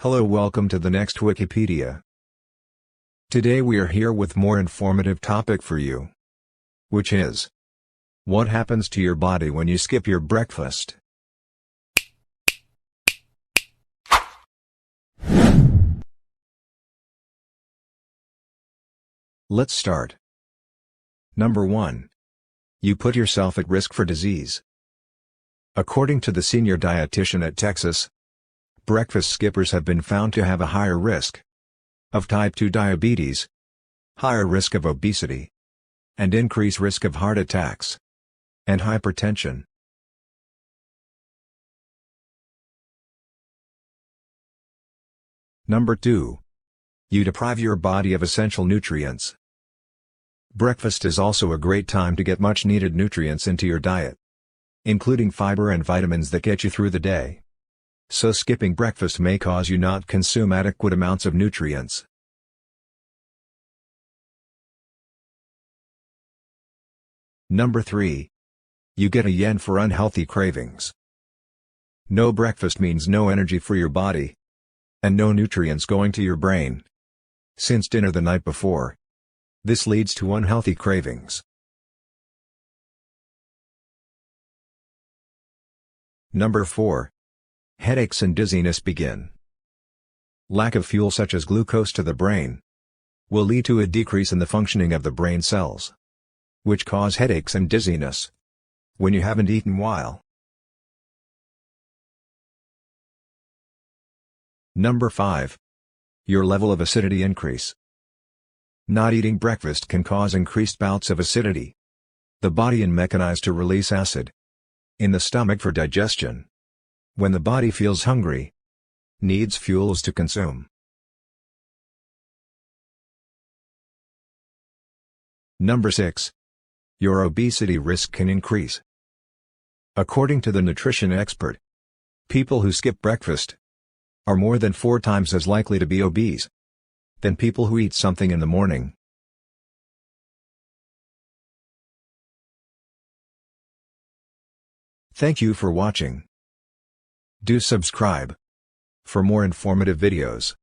Hello, welcome to the next Wikipedia. Today we are here with more informative topic for you. Which is, what happens to your body when you skip your breakfast? Let's start. Number 1. You put yourself at risk for disease. According to the senior dietitian at Texas, breakfast skippers have been found to have a higher risk of type 2 diabetes, higher risk of obesity, and increased risk of heart attacks and hypertension. Number 2. You deprive your body of essential nutrients. Breakfast is also a great time to get much needed nutrients into your diet, including fiber and vitamins that get you through the day. So skipping breakfast may cause you not consume adequate amounts of nutrients. Number 3. You get a yen for unhealthy cravings. No breakfast means no energy for your body, and no nutrients going to your brain since dinner the night before. This leads to unhealthy cravings. Number 4. Headaches and dizziness begin. Lack of fuel such as glucose to the brain will lead to a decrease in the functioning of the brain cells, which cause headaches and dizziness when you haven't eaten while. Number 5. Your level of acidity increase. Not eating breakfast can cause increased bouts of acidity. The body is mechanized to release acid in the stomach for digestion. When the body feels hungry, needs fuels to consume. Number 6. Your obesity risk can increase. According to the nutrition expert, people who skip breakfast are more than 4 times as likely to be obese than people who eat something in the morning. Thank you for watching. Do subscribe for more informative videos.